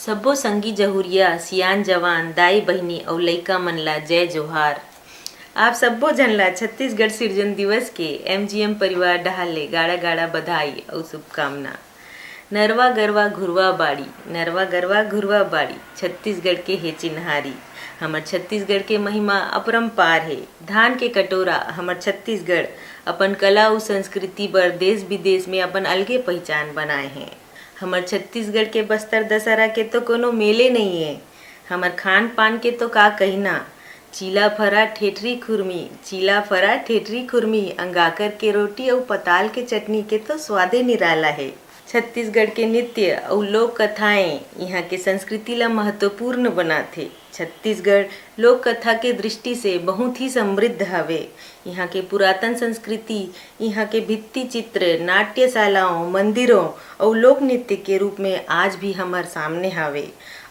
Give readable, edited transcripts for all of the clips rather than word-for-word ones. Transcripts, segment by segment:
सब्बो संगी जहुरिया सियान जवान दाई बहिनी और लइका मन ला जय जोहार। आप सब्बो झन ला छत्तीसगढ़ सिरजन दिवस के एमजीएम परिवार डहाल ले गाड़ा गाड़ा बधाई और शुभकामना। नरवा गरवा घुरवा बाड़ी, नरवा गरवा घुरवा बाड़ी, छत्तीसगढ़ के हे चिन्हारी। हमर छत्तीसगढ़ के महिमा अपरम्पार है। धान के कटोरा हमर छत्तीसगढ़ अपन कला और संस्कृति बर देश विदेश में अपन अलगे पहचान बनाए हैं। हमर छत्तीसगढ़ के बस्तर दशहरा के तो कोनो मेले नहीं है। हमर खान पान के तो का कहना, चीला फरा ठेठरी खुरमी, चीला फरा ठेठरी खुरमी, अंगाकर के रोटी और पताल के चटनी के तो स्वादे निराला है। छत्तीसगढ़ के नृत्य और लोक कथाएं यहाँ के संस्कृति ला महत्वपूर्ण बनाथे। छत्तीसगढ़ लोक कथा के दृष्टि से बहुत ही समृद्ध हवे। यहाँ के पुरातन संस्कृति, यहाँ के भित्ति चित्र, नाट्यशालाओं, मंदिरों और लोक नृत्य के रूप में आज भी हमार सामने हवे।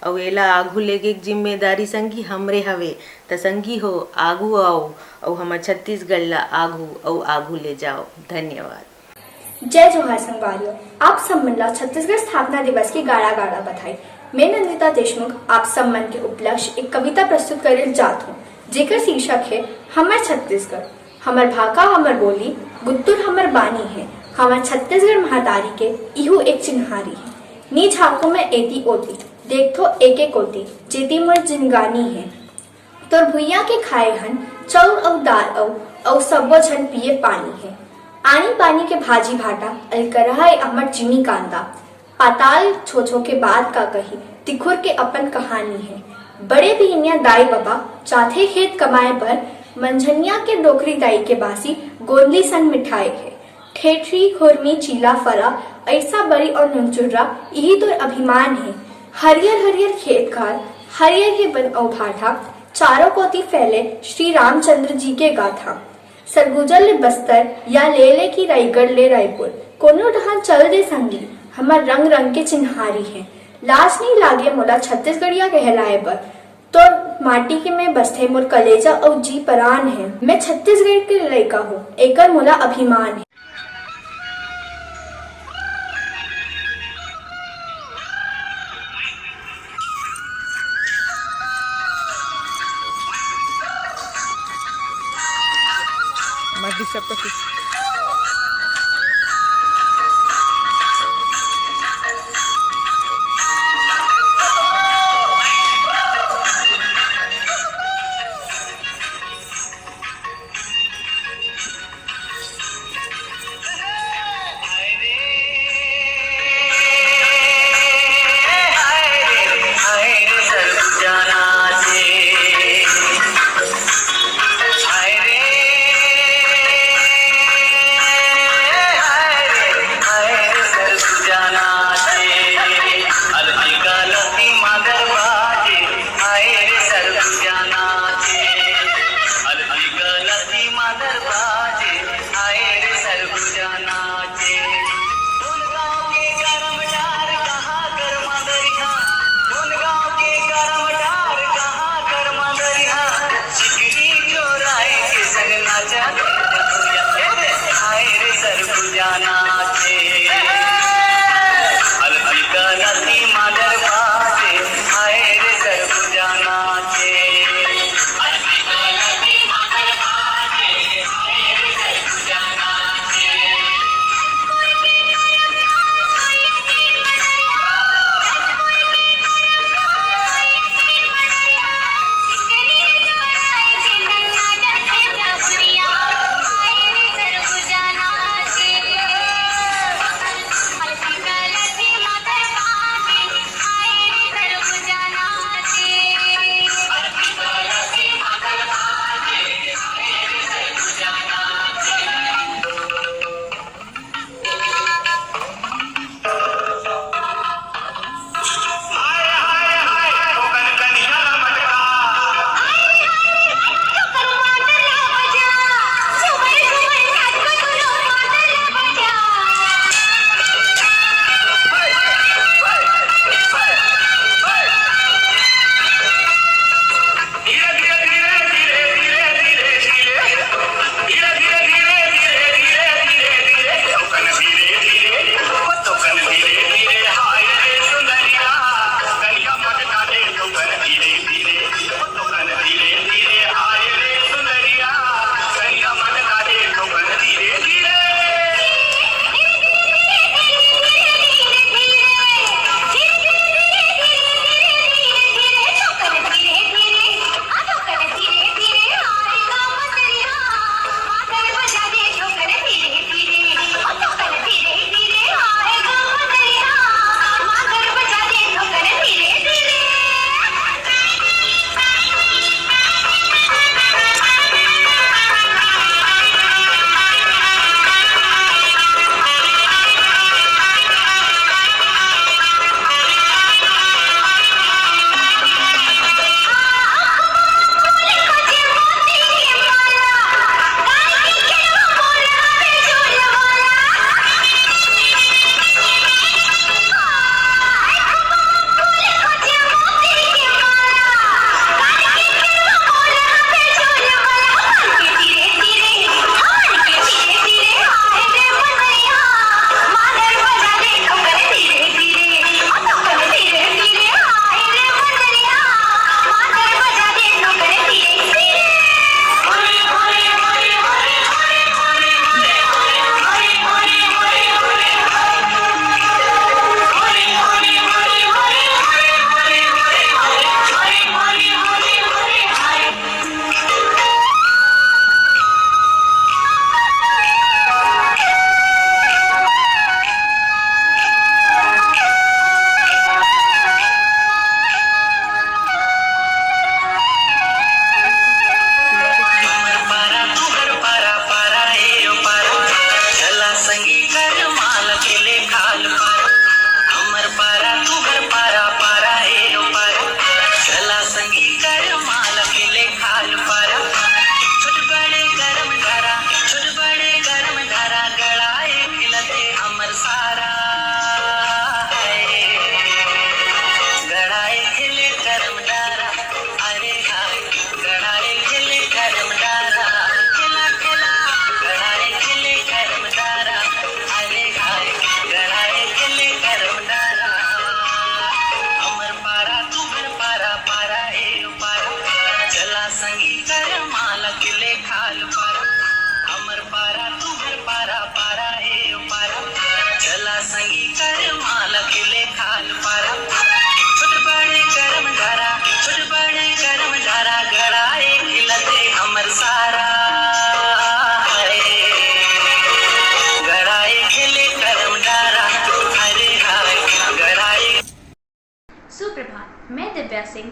और एला आगू लेगे जिम्मेदारी संगी हमरे हवे। त संगी हो आगू आओ और हमार छत्तीसगढ़ ला आगू और आगू ले जाओ। धन्यवाद। जय जोहार संगवारियों, आप सब मन ला छत्तीसगढ़ स्थापना दिवस की गाड़ा गाड़ा बधाई। मैं नंदिता देशमुख आप सब मन के उपलक्ष्य एक कविता प्रस्तुत करे जात हूँ, जेकर शीर्षक है हमर छत्तीसगढ़। हमर भाका हमर बोली, गुत्तुर हमर बानी है। हमर छत्तीसगढ़ महातारी के इहू एक चिन्हारी है। नी झाको में एती ओती, देखो एक एक ओती, जेती मोर जिनगानी है। तोर भुइया के खाए हन चौर और दाल और सब्बो झन पिए पानी है। आनी पानी के भाजी भाटा अलकरहा अमर चीनी कांदा, पाताल छो के बाद का कही, तिखुर के अपन कहानी है। बड़े बिहनिया दाई बाबा चाथे खेत कमाए पर, मंझनिया के डोकरी दाई के बासी गोंदली सन मिठाई है। ठेठरी खुरमी चीला फरा ऐसा बड़ी और नुनचुर्रा यही तो अभिमान है। हरियर हरियर खेत खार, हरियर ही बन और भाटा, चारों कोती फैले श्री रामचंद्र जी के गाथा। सरगुजा ले बस्तर या ले की रायगढ़ ले रायपुर, कोनो डहान चल दे संगी, हमार रंग रंग के चिन्हारी है। लाज नहीं लागे मोला छत्तीसगढ़िया कहलाए बर, तो माटी के में बसथे मोर कलेजा और जी परान है। मैं छत्तीसगढ़ के लड़का हूँ, एकर मोला अभिमान है।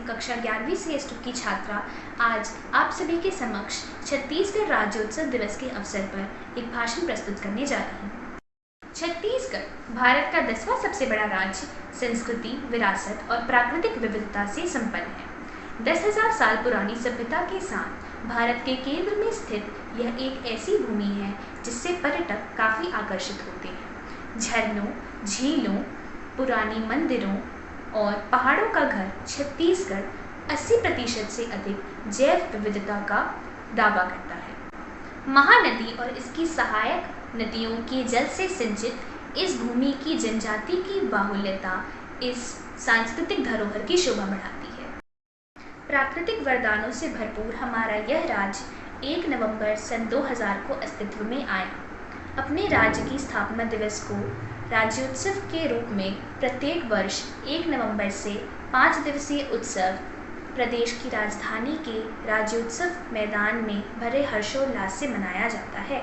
कक्षा 11वीं CS2 की छात्रा आज आप सभी के समक्ष छत्तीसगढ़ राज्योत्सव दिवस के अवसर पर एक भाषण प्रस्तुत करने जा रही हूँ। छत्तीसगढ़ भारत का 10वां सबसे बड़ा राज्य संस्कृति, विरासत और प्राकृतिक विविधता से संपन्न है। 10,000 साल पुरानी सभ्यता के साथ भारत के केंद्र में स्थित यह एक ऐसी भूमि है जिससे पर्यटक काफ़ी आकर्षित होते हैं। झरनों, झीलों, पुरानी मंदिरों और पहाड़ों का घर छत्तीसगढ़ 80% से अधिक जैव विविधता का दावा करता है। महानदी और इसकी सहायक नदियों के जल से सिंचित इस भूमि की जनजाति की बाहुल्यता इस सांस्कृतिक धरोहर की शोभा बढ़ाती है। प्राकृतिक वरदानों से भरपूर हमारा यह राज्य 1 नवंबर सन 2000 को अस्तित्व में आया। अपने राज्य की स्थापना दिवस को राज्योत्सव के रूप में प्रत्येक वर्ष 1 नवंबर से 5 दिवसीय उत्सव प्रदेश की राजधानी के राज्योत्सव मैदान में भरे हर्षोल्लास से मनाया जाता है।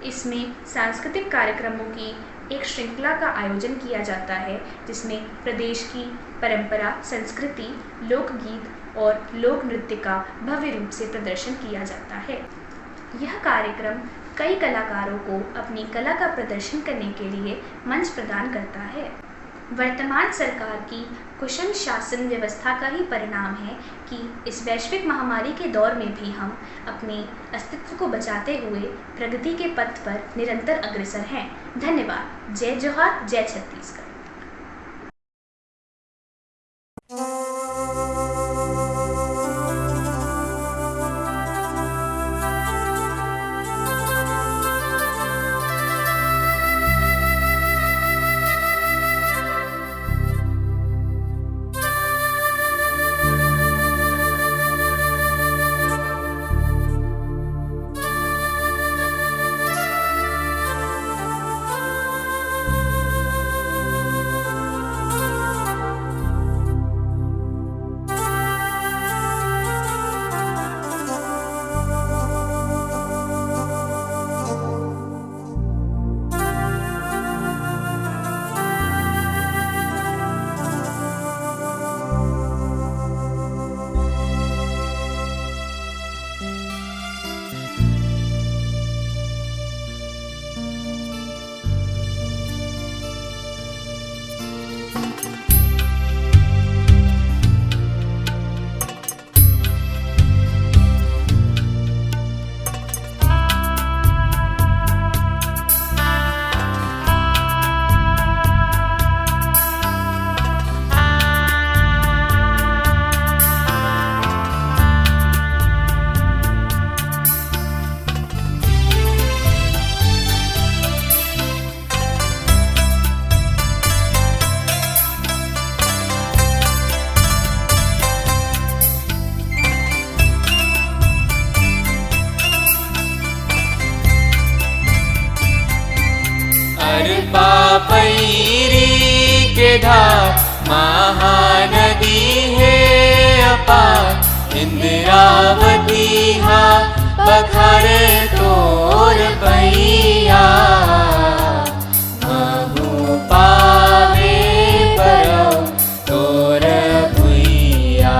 इसमें सांस्कृतिक कार्यक्रमों की एक श्रृंखला का आयोजन किया जाता है, जिसमें प्रदेश की परंपरा, संस्कृति, लोकगीत और लोक नृत्य का भव्य रूप से प्रदर्शन किया जाता है। यह कार्यक्रम कई कलाकारों को अपनी कला का प्रदर्शन करने के लिए मंच प्रदान करता है। वर्तमान सरकार की कुशल शासन व्यवस्था का ही परिणाम है कि इस वैश्विक महामारी के दौर में भी हम अपने अस्तित्व को बचाते हुए प्रगति के पथ पर निरंतर अग्रसर हैं। धन्यवाद। जय जोहार, जय छत्तीसगढ़। पैरी के धार महानदी है अपार, इंद्रावती हा पखारे तोर पैया, महू पावे परौ तोर भुइया।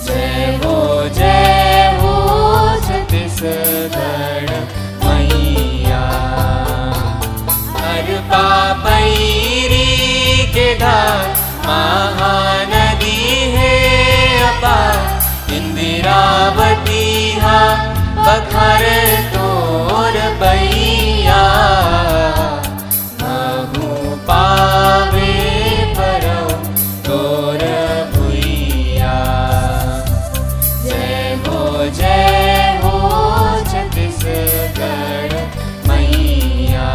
जय हो छत्तीसगढ़ मैया। पैरी के धार महानदी है अपार, इंदिरावती हा पखारे तोर पैया, महू पावे परौ तोर भुइया। जय हो छत्तीसगढ़ मैया।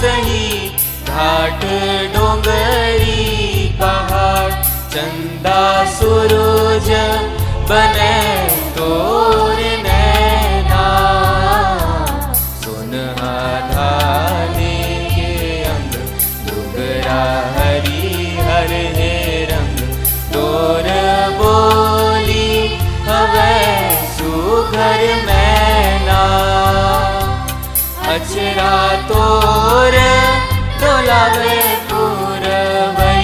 सही घाट डोंगरी पहाड़ चंदा सूरज बने तोर नैना सुनहा धाने के अंग दुगरा हरी हर हे रंग तोर बोली हवे सुघर मैना अचरा तोर डोलावे पुरवैया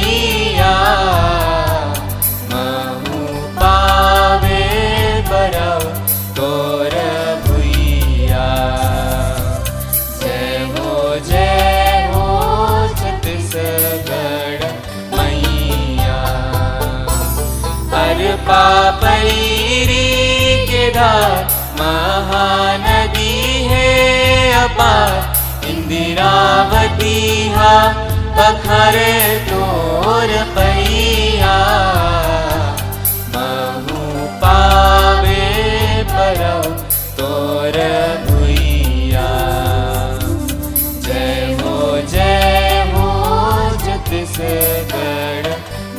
महू पावे बरव तोर भुइया जय हो छत्तीसगढ़ मैया हर पापैरी के धार महानदी है अपार इंदिरावती हा पखरे तोर पैया महू पावे परव तोर भुइया जय हो छत्तीसगढ़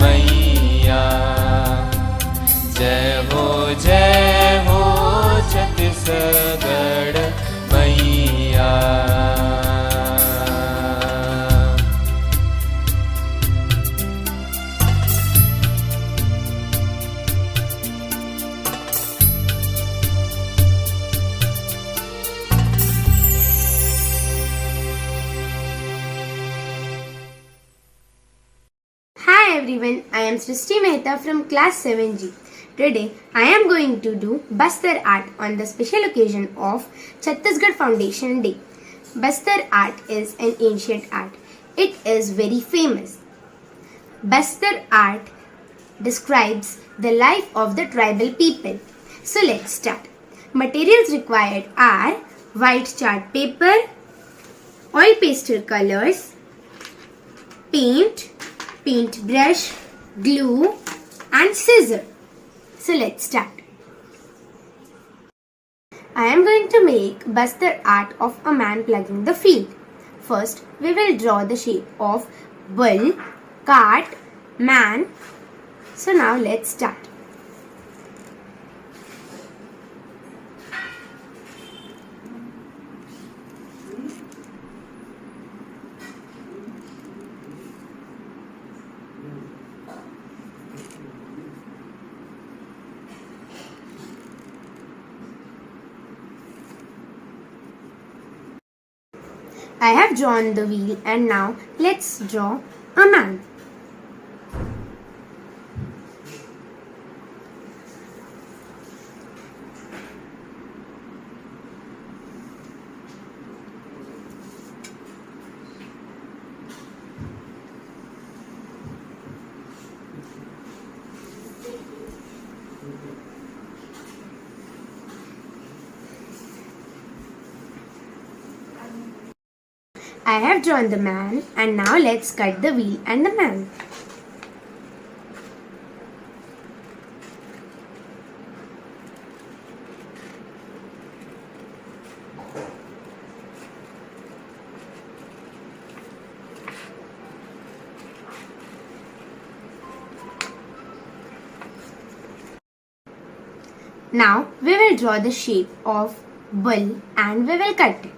मैया जय हो छत्तीसगढ़ मैया Hi everyone, I am Srishti Mehta from class 7G. Today I am going to do Bastar art on the special occasion of Chhattisgarh Foundation Day. Bastar art is an ancient art. It is very famous. Bastar art describes the life of the tribal people. So let's start. Materials required are white chart paper, oil pastel colors, paint brush, glue and scissor. So let's start. I am going to make Bastar art of a man plugging the field. First, we will draw the shape of bull, cart, man. So now let's start. I have drawn the wheel and now let's draw a man. I have drawn the man and now let's cut the wheel and the man. Now we will draw the shape of bull and we will cut it.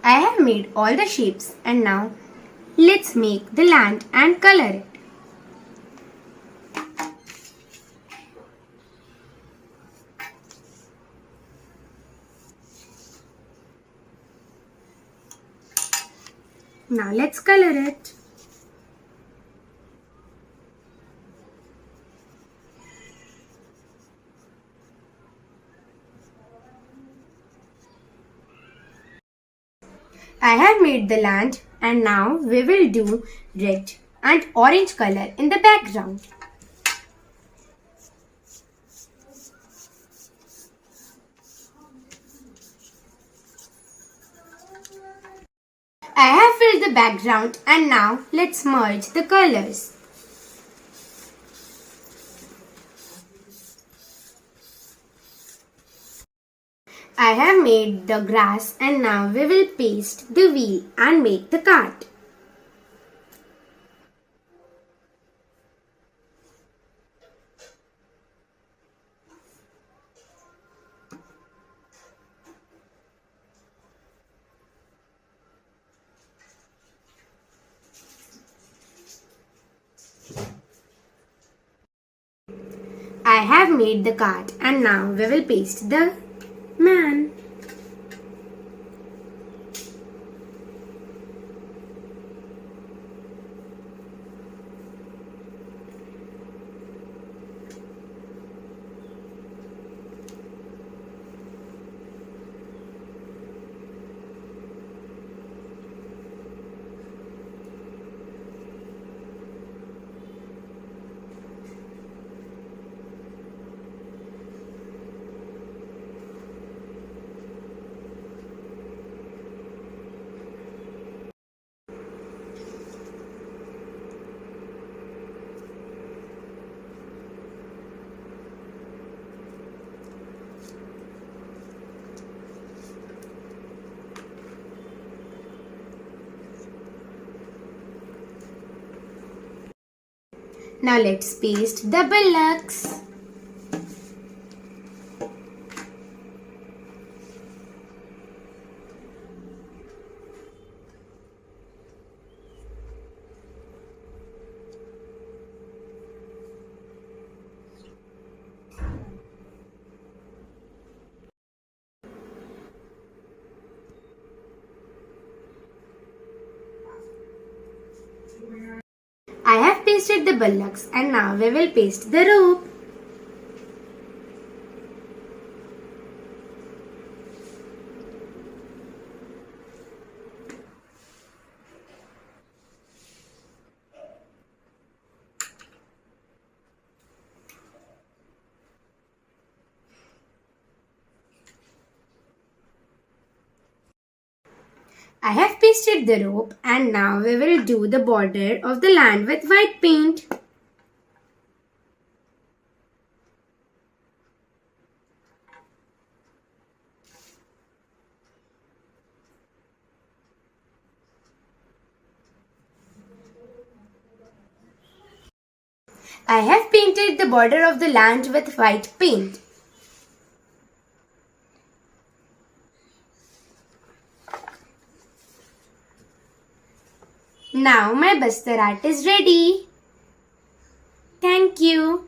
I have made all the shapes and now let's make the land and color it. Now let's color it. I have made the land and now we will do red and orange color in the background. I have filled the background and now let's merge the colors. I have made the grass and now we will paste the wheel and make the cart. I have made the cart and now we will paste the man. Now let's paste the bullocks. I have pasted the bullocks and now we will paste the rope. I have pasted the rope and now we will do the border of the land with white paint. I have painted the border of the land with white paint. Now my Bastar art is ready. Thank you.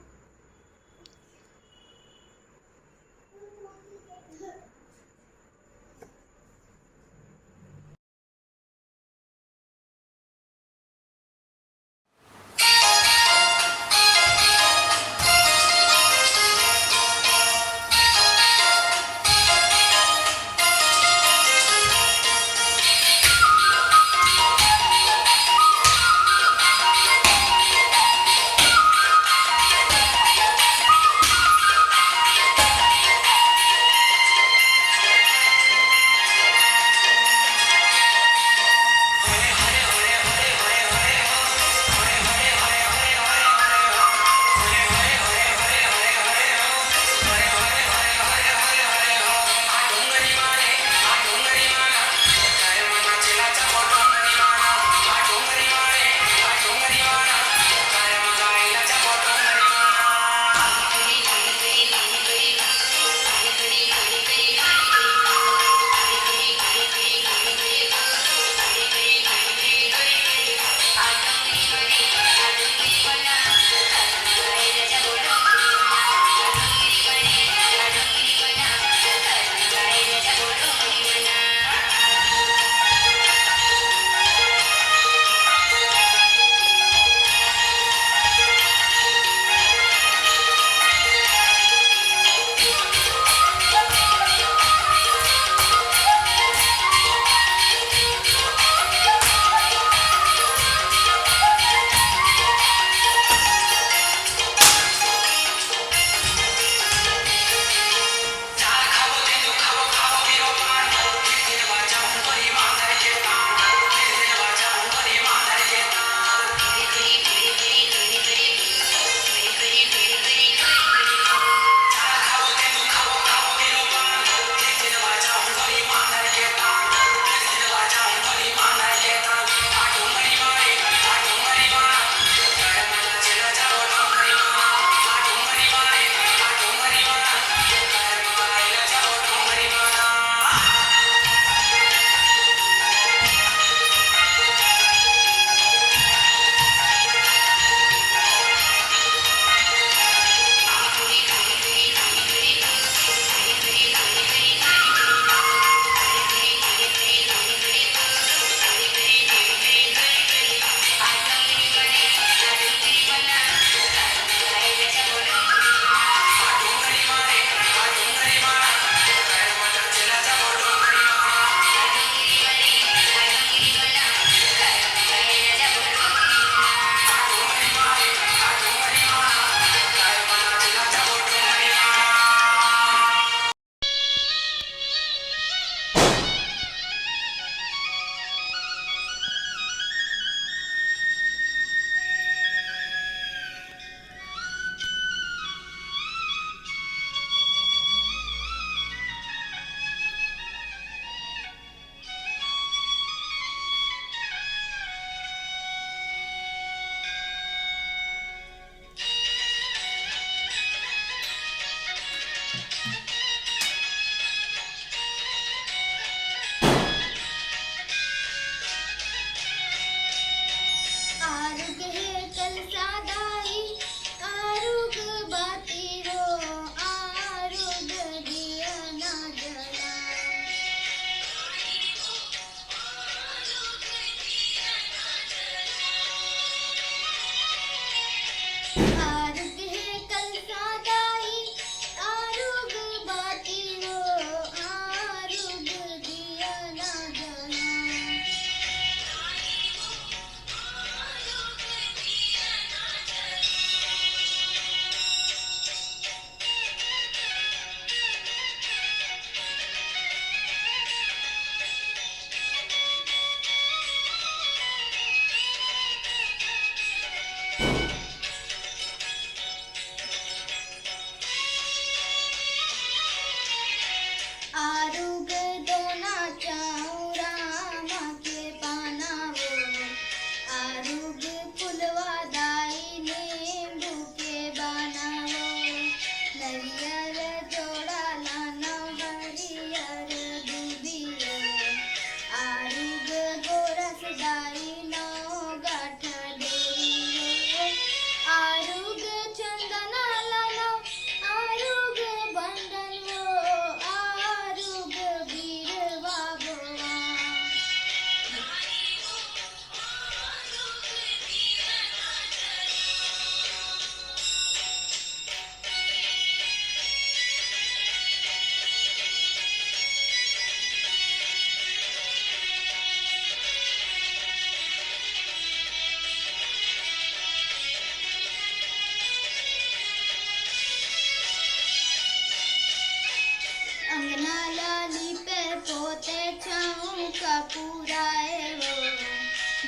पुराए हो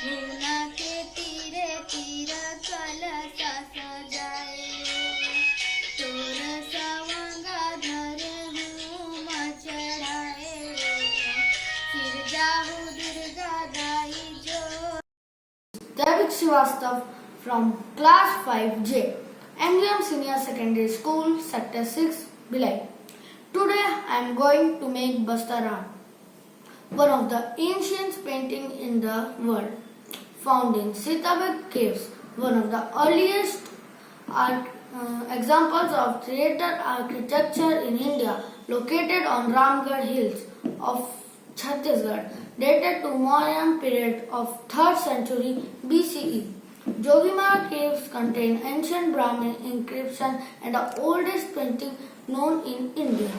यमुना के तीरे तीर कलशा सजाए हो तोर सवंगा धर हूँ चढ़ाए हो फिर जाहू दुर्गा दाई जो David Srivastav from Class 5J, MGM Senior Secondary School, Sector 6, Bhilai. Today I am going to make Bastara, one of the ancient paintings in the world, found in Sitabad Caves, one of the earliest examples of theatre architecture in India, located on Ramgarh Hills of Chhattisgarh, dated to Mauryan period of 3rd century BCE. Jogimar caves contain ancient Brahmin inscription and the oldest painting known in India.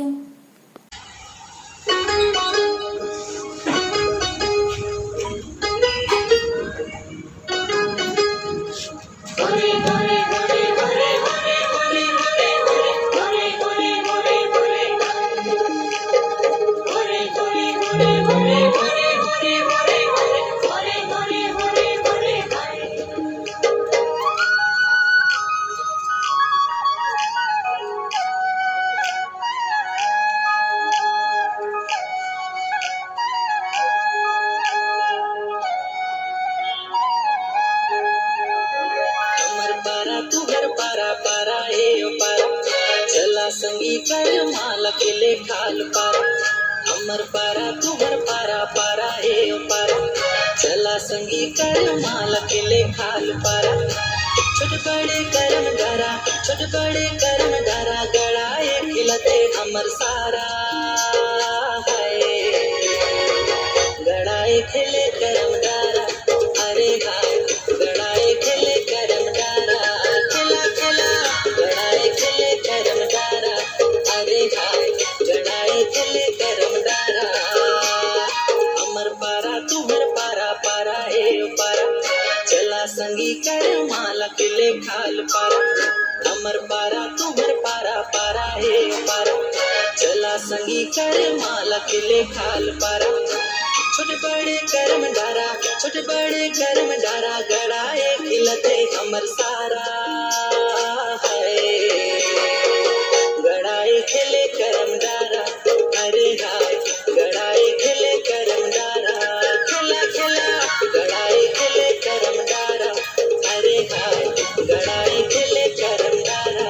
You. हमर पारा तू घर पारा पारा ए ओ पारा चला संगी कर माला के ले खाल पारा हमर पारा तू घर पारा पारा ए ओ पारा चला संगी कर माला के ले खाल पारा छोट बड़े करम गारा छोट बड़े करम गारा गड़ाए खिलते हमर सारा है गड़ाए खिले करम गारा अरे हाय गड़ाए खिले करम गारा खिला खिला गड़ाए खिले करम गारा अरे हाय गड़ाए खिले करम गारा हमर पारा तुम्हर पारा पारा ए पारा चला संगी कर माला किले खाल पारा हमर पारा तुम्हर पारा पारा ए पारा चला संगी कर माला किले खाल पारा छोटे बड़े करम डारा छोटे बड़े करम डारा गड़ाए खिलते हमर सारा है गड़ाए खिले करम डारा अरे हाय गड़ाए खिले करम डारा खिला खिला गड़ाए खिले करम डारा अरे हाय गड़ाए खिले करम डारा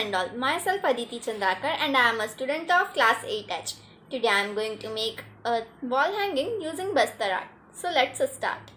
and all. Myself Aditi Chandrakar and I am a student of class 8H. Today I am going to make a wall hanging using Bastar art. So let's start.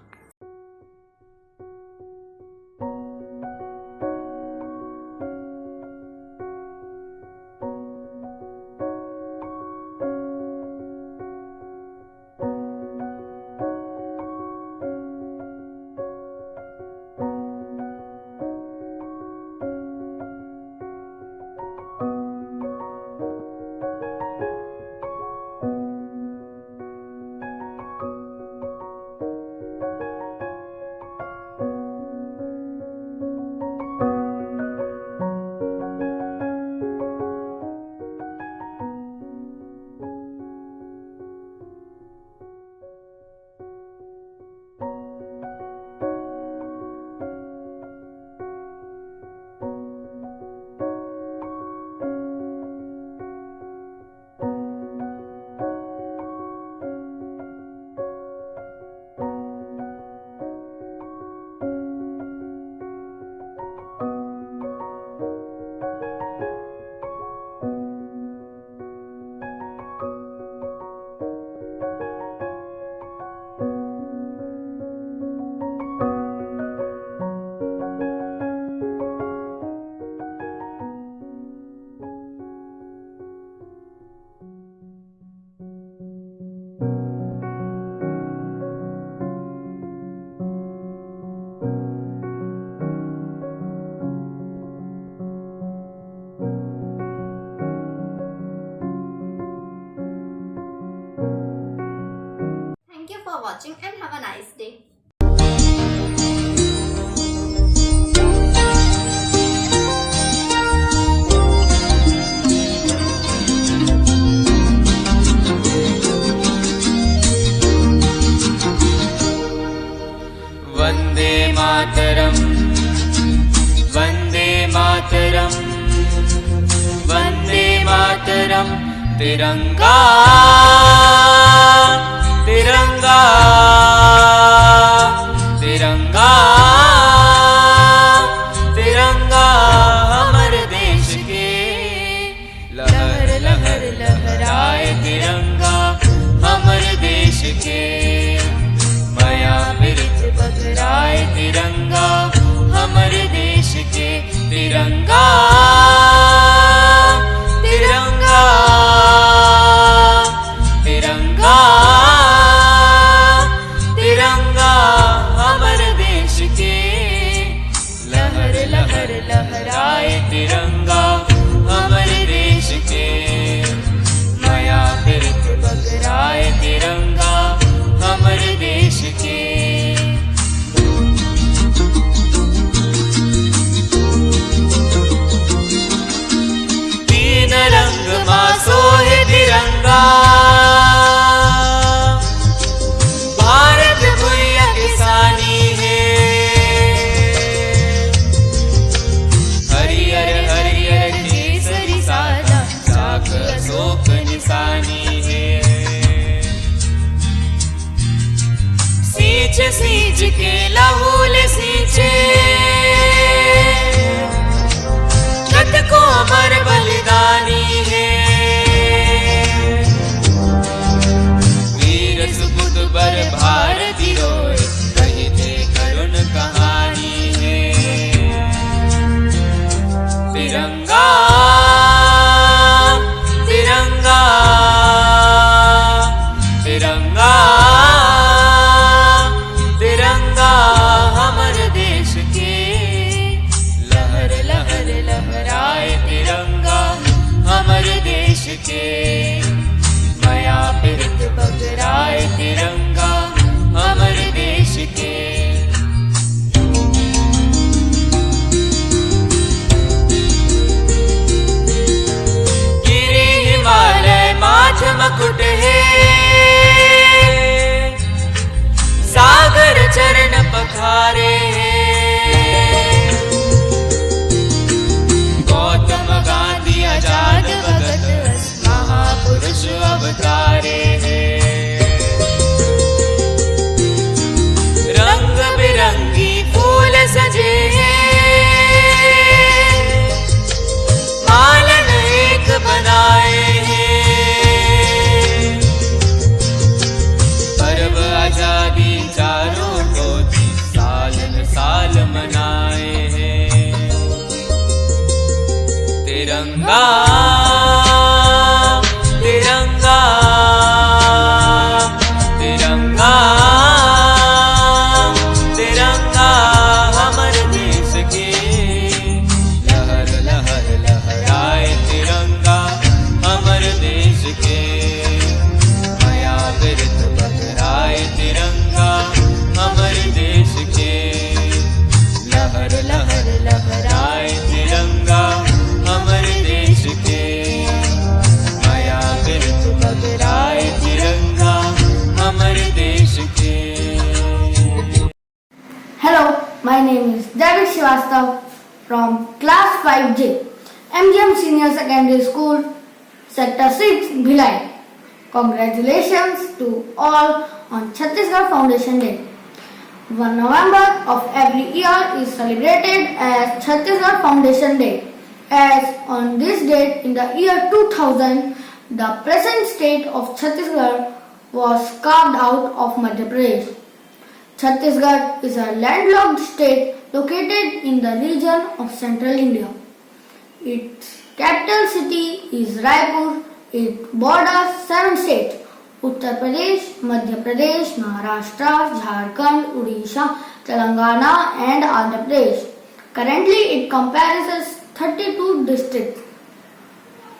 Thank you for watching and have a nice day. Vande Mataram Vande Mataram Vande Mataram तिरंगा तिरंगा तिरंगा तिरंगा हमर देश के लहर लहर लहराए तिरंगा हमर देश के माया बिरथ बगराए तिरंगा हमर देश के तिरंगा तिरंगा तिरंगा तिरंगा हमर देश के लहर लहर लहराए तिरंगा हमर देश के माया बिरथ बगराए तिरंगा हमर देश के तीन रंग मां सोहे तिरंगा भारत भुइया किसानी है हरियर हरियर केसरी सादा चाक अशोक निशानी है सींच सींच के लहूल सींचे रथ को अमर बलिदानी है वीर सुपुत पर भारती रोए कही थे करुण कहानी है तिरंगा तिरंगा तिरंगा तिरंगा हमर देश के David Srivastav from class 5J, MGM Senior Secondary School, Sector 6, Bhilai. Congratulations to all on Chhattisgarh Foundation Day. 1 November of every year is celebrated as Chhattisgarh Foundation Day. As on this date in the year 2000, the present state of Chhattisgarh was carved out of Madhya Pradesh. Chhattisgarh is a landlocked state located in the region of central India. Its capital city is Raipur. It borders 7 states: Uttar Pradesh, Madhya Pradesh, Maharashtra, Jharkhand, Odisha, Telangana and Andhra Pradesh. Currently it comprises 32 districts.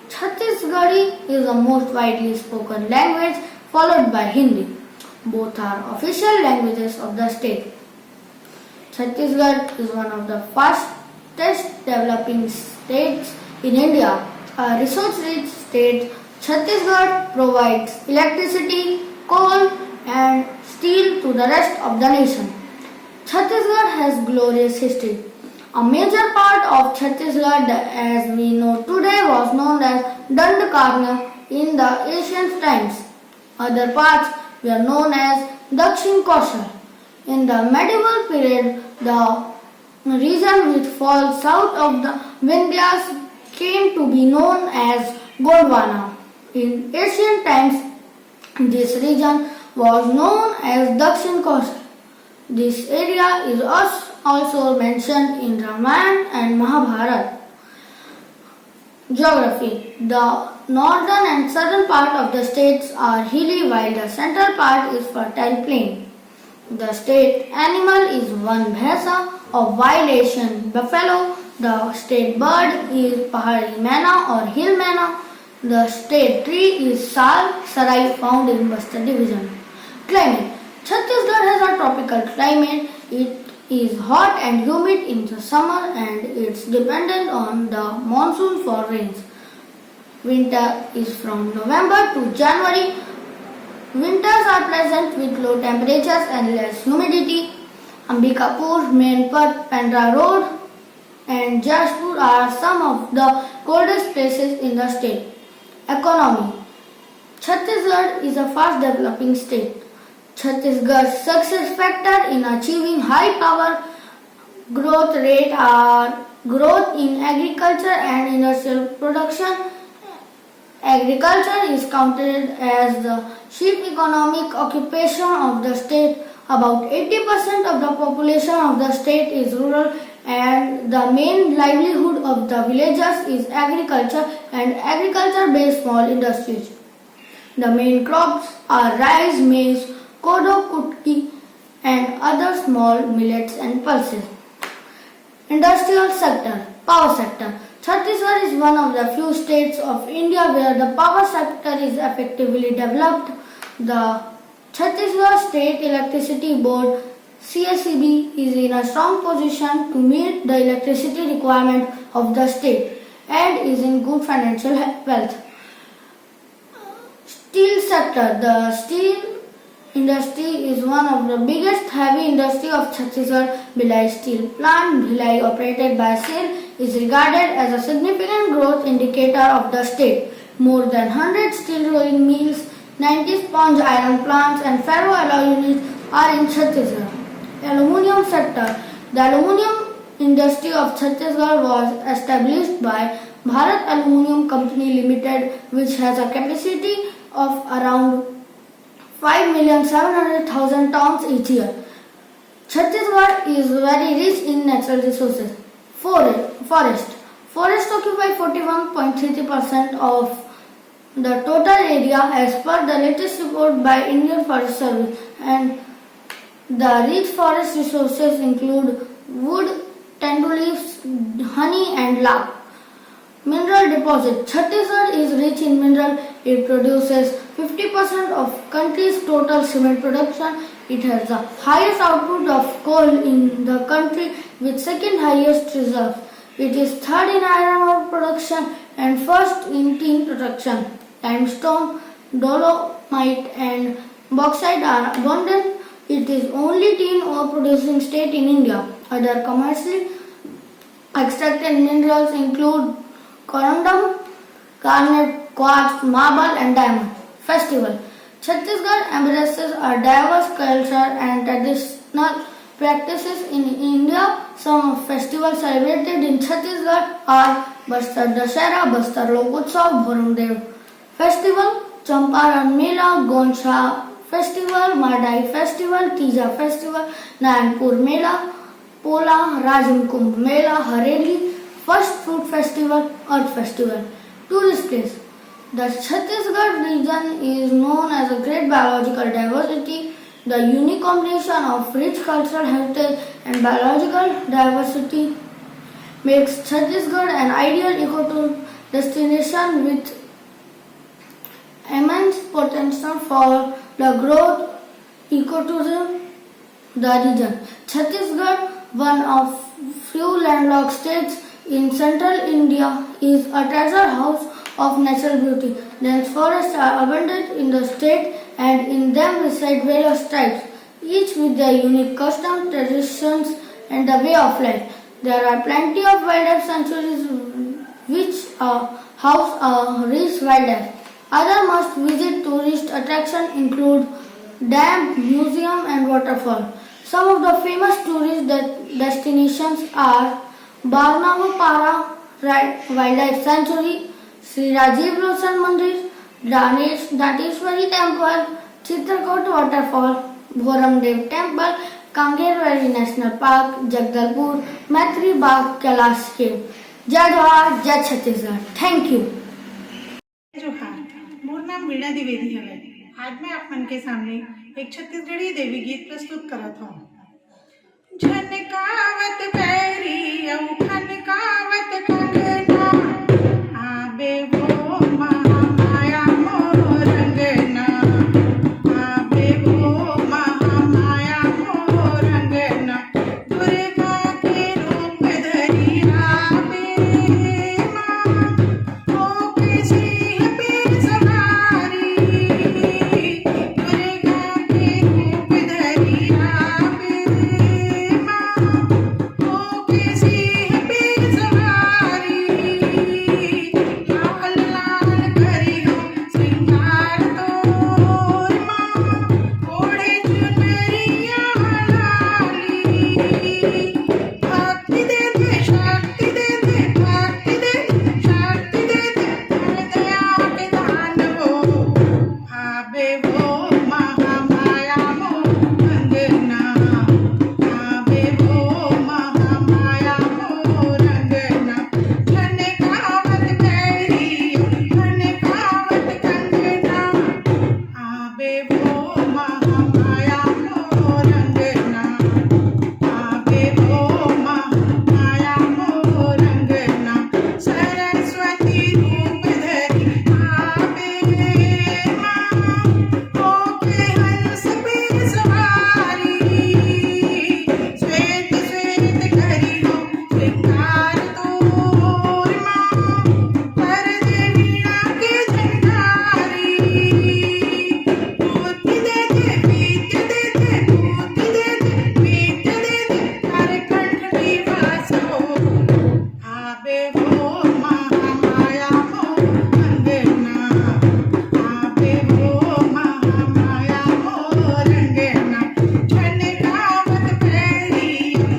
Chhattisgarhi is the most widely spoken language, followed by Hindi. Both are official languages of the state. Chhattisgarh is one of the fastest developing states in India. A resource-rich state, Chhattisgarh provides electricity, coal and steel to the rest of the nation. Chhattisgarh has glorious history. A major part of Chhattisgarh as we know today was known as Dandakarnya in the ancient times. Other parts were known as Dakshin Kaushal. In the medieval period, the region which falls south of the Vindhyas came to be known as Gondwana. In ancient times, this region was known as Dakshin Kaushal. This area is also mentioned in Ramayana and Mahabharata. Geography. The northern and southern part of the states are hilly while the central part is fertile plain. The state animal is one bhaisa or wild Asian buffalo. The state bird is Pahari Maina or Hill Maina. The state tree is Sal Sarai found in Bastar division. Climate. Chhattisgarh has a tropical climate. It is hot and humid in the summer and it's dependent on the monsoon for rains. Winter is from November to January. Winters are pleasant with low temperatures and less humidity. Ambikapur, Menpur, Pendra Road and Jashpur are some of the coldest places in the state. Economy. Chhattisgarh is a fast developing state. Chhattisgarh's success factor in achieving high power growth rate are growth in agriculture and industrial production. Agriculture is counted as the chief economic occupation of the state. About 80% of the population of the state is rural and the main livelihood of the villagers is agriculture and agriculture-based small industries. The main crops are rice, maize, kodo, kutki and other small millets and pulses. Industrial sector, power sector. Chhattisgarh is one of the few states of India where the power sector is effectively developed. The Chhattisgarh State Electricity Board CSEB is in a strong position to meet the electricity requirement of the state and is in good financial health. Steel sector. The steel industry is one of the biggest heavy industry of Chhattisgarh. Bhilai Steel Plant, Bhilai operated by SAIL, is regarded as a significant growth indicator of the state. More than 100 steel rolling mills, 90 sponge iron plants and ferro alloy units are in Chhattisgarh. Aluminium sector. The aluminium industry of Chhattisgarh was established by Bharat Aluminium Company Limited, which has a capacity of around 5,700,000 tons each year. Chhattisgarh is very rich in natural resources. Forest. Forests occupy 41.33% of the total area as per the latest report by Indian Forest Service, and the rich forest resources include wood, tendu leaves, honey and lak. Mineral deposit. Chhattisgarh is rich in mineral. It produces 50% of country's total cement production. It has the highest output of coal in the country with second highest reserves. It is third in iron ore production and first in tin production. Limestone, dolomite and bauxite are abundant. It is only tin ore producing state in India. Other commercially extracted minerals include corundum, garnet, quartz, marble, and diamond. Festival. Chhattisgarh embraces a diverse culture and traditional practices in India. Some festivals celebrated in Chhattisgarh are Bastar Dashera, Bastar Lokotsav, Bhoramdev Festival, Champaran Mela, Gonsha Festival, Madai Festival, Tija Festival, Nayanpur Mela, Pola, Rajam Kumbh Mela, Hareli, First Fruit Festival, Earth Festival. Tourist place. The Chhattisgarh region is known as a great biological diversity. The unique combination of rich cultural heritage and biological diversity makes Chhattisgarh an ideal ecotourism destination with immense potential for the growth ecotourism the region. Chhattisgarh, one of few landlocked states in central India, is a treasure house of natural beauty. Dense forests are abundant in the state and in them reside various tribes, each with their unique customs, traditions and the way of life. There are plenty of wildlife sanctuaries which house a rich wildlife. Other must-visit tourist attractions include dam, museum and waterfall. Some of the famous tourist destinations are Barnavapara Wildlife Sanctuary, Sri Rajiv Roshan Mandir, Dateshwari Temple, Chitrakoot Waterfall, Bhoramdev Temple, Kanger Valley National Park, Jagdalpur, Maitri Bagh, Kailash Cave. Jai Jawahar, Jai Chhattisgarh. Thank you. जोहार, मोर नाम वीणा द्विवेदी है। आज मैं आप मन के सामने एक छत्तीसगढ़ी देवी गीत प्रस्तुत करत हूँ। झनकावत पैरी औ खनकावत कंगना, आबे वो महामाया मोर रंगना, आबे वो महामाया मोर रंगना, दुर्गा के रूप धरी आबे माँ, होके सिंह पे सवारी, दुर्गा के रूप धरी आबे माँ, होके सिंह पे सवारी, लाल लाल करी हो श्रृंगार तोर माँ, ओढ़े चुनरिया लाली, भक्ति दे दे शक्ति दे दे, भक्ति दे दे शक्ति दे दे, दया के दान वो, आबे वो महामाया मोर रंगना, आबे वो महामाया मोर रंगना, झनकावत पैरी झनकावत कंगना, आबे वो महामाया मोर रंगना, आबे वो महामाया मोर रंगना, सरस्वती रूप धरी आबे माँ, होके हंस पे सवारी, श्वेत श्वेत करी हो श्रृंगार तोर माँ, कर दे वीणा के झंझारी, बुद्धि दे दे विद्या दे दे, बुद्धि दे दे विद्या दे दे, हर कंठ निवास हो, आबे वो महामाया मोर रंगना, आबे वो महामाया मोर रंगना, झनकावत पैरी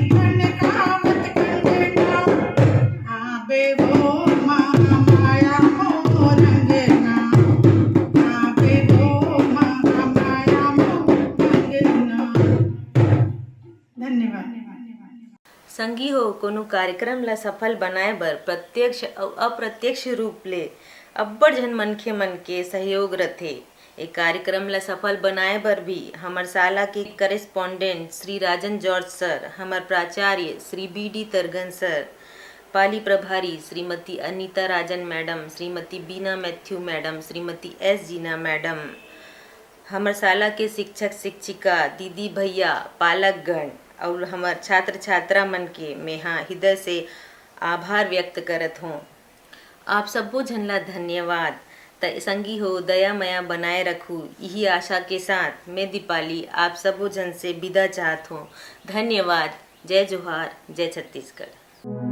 झनकावत कंगना, आबे वो महामाया मोर रंगना, आबे वो महामाया मोर रंगना। धन्यवाद। संगी हो कोनो कार्यक्रम ला सफल बनाए बर प्रत्यक्ष और अप्रत्यक्ष रूप ले अब्बड़ झन मनखे मन के सहयोग रथे। ए कार्यक्रम ला सफल बनाए बर भी हमर शाला के करेस्पोंडेंट श्री राजन जॉर्ज सर, हमर प्राचार्य श्री बी.डी. तरगन सर, पाली प्रभारी श्रीमती अनीता राजन मैडम, श्रीमती बीना मैथ्यू मैडम, श्रीमती एस जीना मैडम, हमर शाला के शिक्षक शिक्षिका दीदी भैया पालकगण और हमर छात्र छात्रा मन के मैं हृदय से आभार व्यक्त करत हूँ। आप सबो झन ला धन्यवाद। संगी हो दया मया बनाए रखूँ, यही आशा के साथ मैं दीपाली आप सबो जन से विदा चाहत हूँ। धन्यवाद। जय जोहार, जय छत्तीसगढ़।